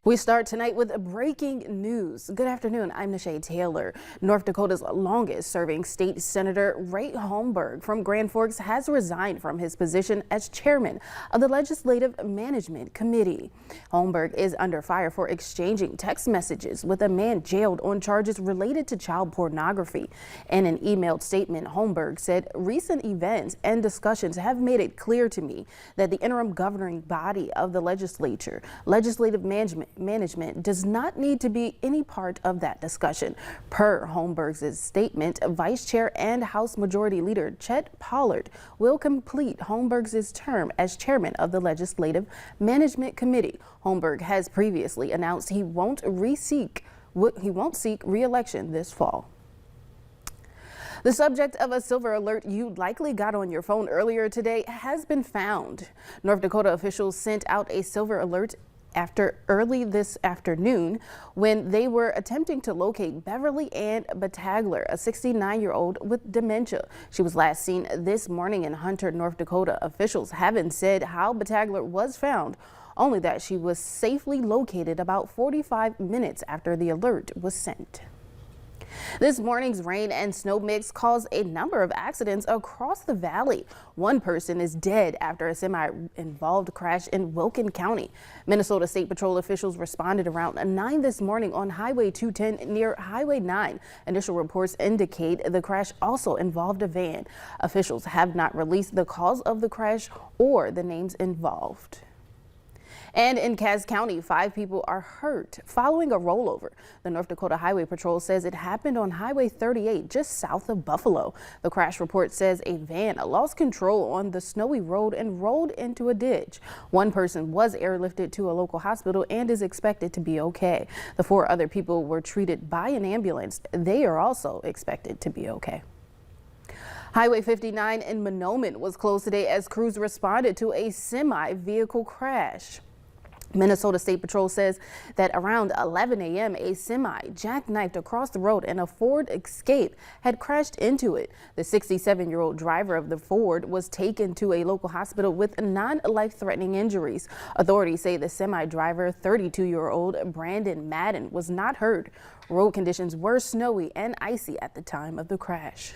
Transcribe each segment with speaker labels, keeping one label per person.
Speaker 1: We start tonight with breaking news. Good afternoon, I'm Nisha Taylor. North Dakota's longest serving state senator Ray Holmberg from Grand Forks has resigned from his position as chairman of the Legislative Management Committee. Holmberg is under fire for exchanging text messages with a man jailed on charges related to child pornography. In an emailed statement, Holmberg said, "Recent events and discussions have made it clear to me that the interim governing body of the legislature, Legislative Management does not need to be any part of that discussion." Per Holmberg's statement, Vice Chair and House Majority Leader Chet Pollard will complete Holmberg's term as chairman of the Legislative Management Committee. Holmberg has previously announced he won't seek re-election this fall. The subject of a silver alert you likely got on your phone earlier today has been found. North Dakota officials sent out a silver alert early this afternoon when they were attempting to locate Beverly Ann Battagler, a 69-year-old with dementia. She was last seen this morning in Hunter, North Dakota. Officials haven't said how Battagler was found, only that she was safely located about 45 minutes after the alert was sent. This morning's rain and snow mix caused a number of accidents across the valley. One person is dead after a semi-involved crash in Wilkin County. Minnesota State Patrol officials responded around 9 this morning on Highway 210 near Highway 9. Initial reports indicate the crash also involved a van. Officials have not released the cause of the crash or the names involved. And in Cass County, 5 people are hurt following a rollover. The North Dakota Highway Patrol says it happened on Highway 38 just south of Buffalo. The crash report says a van lost control on the snowy road and rolled into a ditch. One person was airlifted to a local hospital and is expected to be okay. The 4 other people were treated by an ambulance. They are also expected to be okay. Highway 59 in Mahnomen was closed today as crews responded to a semi-vehicle crash. Minnesota State Patrol says that around 11 a.m. a semi jackknifed across the road and a Ford Escape had crashed into it. The 67-year-old driver of the Ford was taken to a local hospital with non-life-threatening injuries. Authorities say the semi driver, 32-year-old Brandon Madden, was not hurt. Road conditions were snowy and icy at the time of the crash.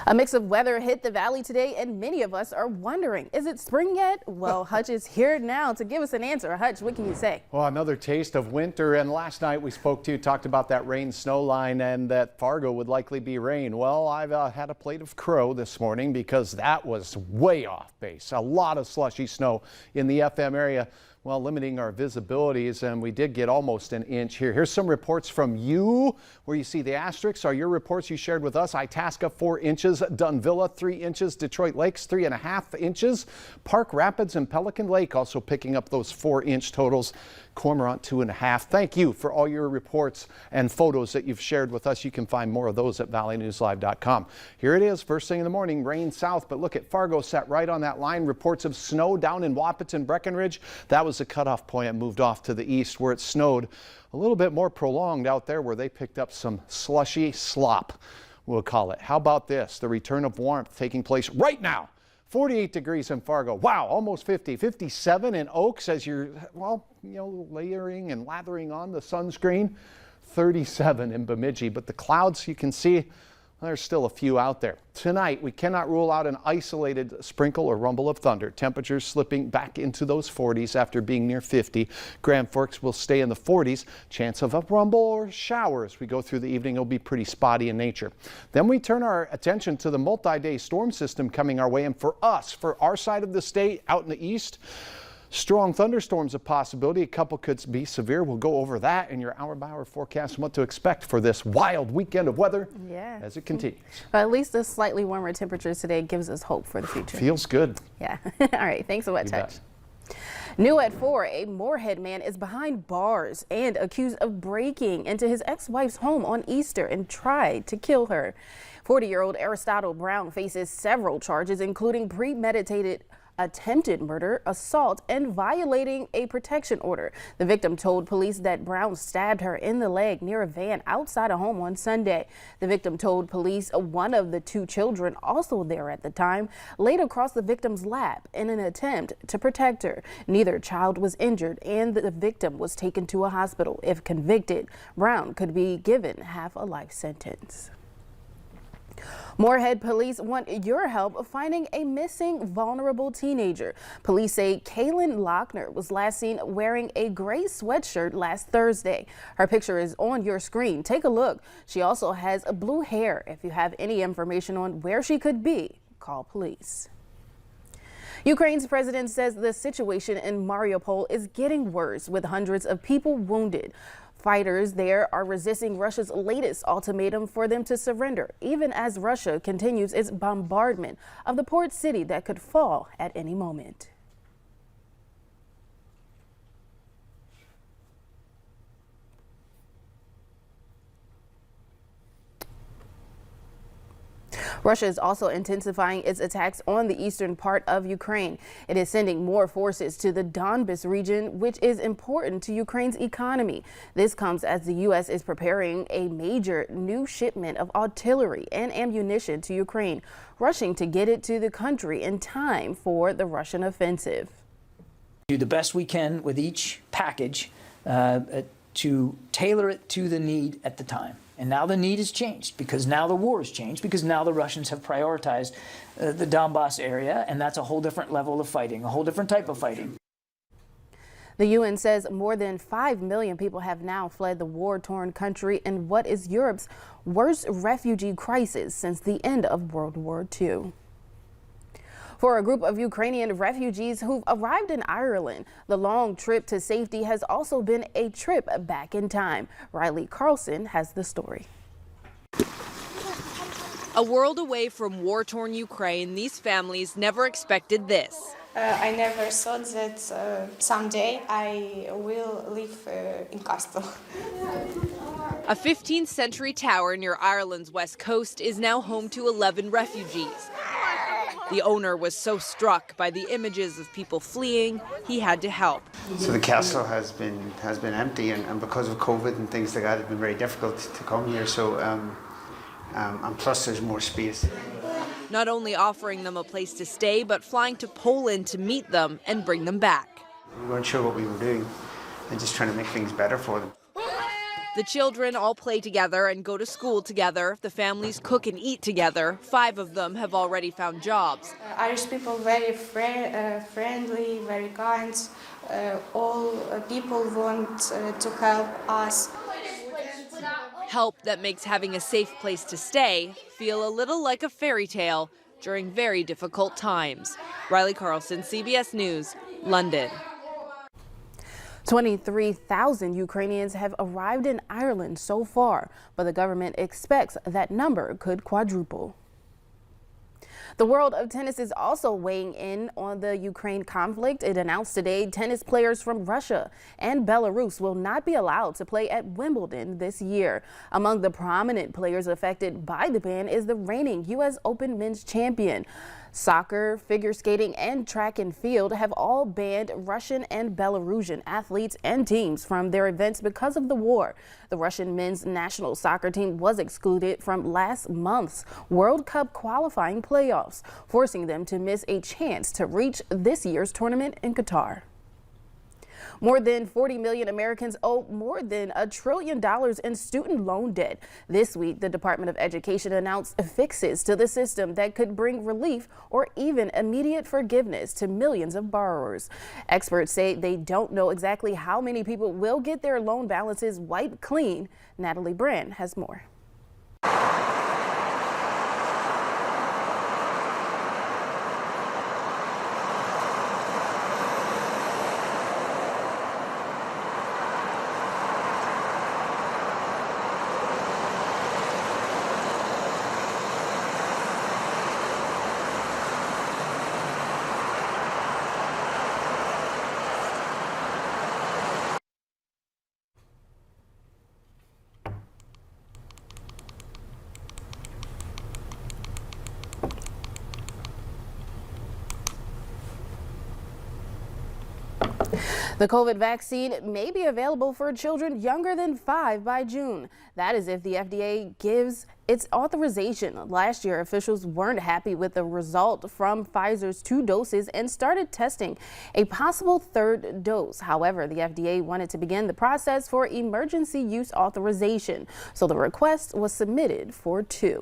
Speaker 1: A mix of weather hit the valley today, and many of us are wondering, is it spring yet? Well, Hutch is here now to give us an answer. Hutch, what can you say?
Speaker 2: Well, another taste of winter, and last night we talked about that rain snow line and that Fargo would likely be rain. Well, I've had a plate of crow this morning because that was way off base. A lot of slushy snow in the FM area. Well, limiting our visibilities, and we did get almost an inch here. Here's some reports from you, where you see the asterisks are your reports you shared with us. Itasca, 4 inches. Dunvilla, 3 inches. Detroit Lakes, 3.5 inches. Park Rapids and Pelican Lake also picking up those 4-inch totals. Cormorant, 2.5. Thank you for all your reports and photos that you've shared with us. You can find more of those at valleynewslive.com. Here it is, first thing in the morning, rain south, but look at Fargo set right on that line. Reports of snow down in Wahpeton, Breckenridge. That was the cutoff point. It moved off to the east where it snowed a little bit more prolonged out there where they picked up some slushy slop, we'll call it. How about this? The return of warmth taking place right now. 48 degrees in Fargo. Wow, almost 50. 57 in Oaks as you're, well, layering and lathering on the sunscreen. 37 in Bemidji, but the clouds you can see, there's still a few out there. Tonight, we cannot rule out an isolated sprinkle or rumble of thunder. Temperatures slipping back into those 40s after being near 50. Grand Forks will stay in the 40s. Chance of a rumble or shower as we go through the evening. It'll be pretty spotty in nature. Then we turn our attention to the multi-day storm system coming our way. And for us, for our side of the state out in the east, strong thunderstorms a possibility. A couple could be severe. We'll go over that in your hour-by-hour forecast and what to expect for this wild weekend of weather as it continues.
Speaker 1: But at least the slightly warmer temperatures today gives us hope for the future.
Speaker 2: Feels good.
Speaker 1: Yeah. All right. Thanks so much, Hutch. New at 4, a Moorhead man is behind bars and accused of breaking into his ex-wife's home on Easter and tried to kill her. 40-year-old Aristotle Brown faces several charges, including premeditated attempted murder, assault, and violating a protection order. The victim told police that Brown stabbed her in the leg near a van outside a home on Sunday. The victim told police one of the two children, also there at the time, laid across the victim's lap in an attempt to protect her. Neither child was injured, and the victim was taken to a hospital. If convicted, Brown could be given half a life sentence. Moorhead police want your help finding a missing vulnerable teenager. Police say Kaylin Lochner was last seen wearing a gray sweatshirt last Thursday. Her picture is on your screen. Take a look. She also has blue hair. If you have any information on where she could be, call police. Ukraine's president says the situation in Mariupol is getting worse, with hundreds of people wounded. Fighters there are resisting Russia's latest ultimatum for them to surrender, even as Russia continues its bombardment of the port city that could fall at any moment. Russia is also intensifying its attacks on the eastern part of Ukraine. It is sending more forces to the Donbas region, which is important to Ukraine's economy. This comes as the U.S. is preparing a major new shipment of artillery and ammunition to Ukraine, rushing to get it to the country in time for the Russian offensive.
Speaker 3: Do the best we can with each package to tailor it to the need at the time. And now the need has changed, because now the war has changed, because now the Russians have prioritized the Donbas area, and that's a whole different level of fighting, a whole different type of fighting.
Speaker 1: The UN says more than 5 million people have now fled the war-torn country in what is Europe's worst refugee crisis since the end of World War II. For a group of Ukrainian refugees who've arrived in Ireland, the long trip to safety has also been a trip back in time. Riley Carlson has the story.
Speaker 4: A world away from war-torn Ukraine, these families never expected this.
Speaker 5: I never thought that someday I will live in Castle.
Speaker 4: A 15th century tower near Ireland's west coast is now home to 11 refugees. The owner was so struck by the images of people fleeing, he had to help.
Speaker 6: So the castle has been empty, and because of COVID and things like that, it's been very difficult to come here. So, and plus there's more space.
Speaker 4: Not only offering them a place to stay, but flying to Poland to meet them and bring them back.
Speaker 6: We weren't sure what we were doing, and just trying to make things better for them.
Speaker 4: The children all play together and go to school together. The families cook and eat together. 5 of them have already found jobs.
Speaker 5: Irish people very friendly, very kind. All people want to help us.
Speaker 4: Help that makes having a safe place to stay feel a little like a fairy tale during very difficult times. Riley Carlson, CBS News, London.
Speaker 1: 23,000 Ukrainians have arrived in Ireland so far, but the government expects that number could quadruple. The world of tennis is also weighing in on the Ukraine conflict. It announced today tennis players from Russia and Belarus will not be allowed to play at Wimbledon this year. Among the prominent players affected by the ban is the reigning U.S. Open men's champion. Soccer, figure skating, and track and field have all banned Russian and Belarusian athletes and teams from their events because of the war. The Russian men's national soccer team was excluded from last month's World Cup qualifying playoffs, forcing them to miss a chance to reach this year's tournament in Qatar. More than 40 million Americans owe more than $1 trillion in student loan debt. This week, the Department of Education announced fixes to the system that could bring relief or even immediate forgiveness to millions of borrowers. Experts say they don't know exactly how many people will get their loan balances wiped clean. Natalie Brand has more. The COVID vaccine may be available for children younger than 5 by June. That is if the FDA gives its authorization. Last year, officials weren't happy with the result from Pfizer's 2 doses and started testing a possible 3rd dose. However, the FDA wanted to begin the process for emergency use authorization, so the request was submitted for 2.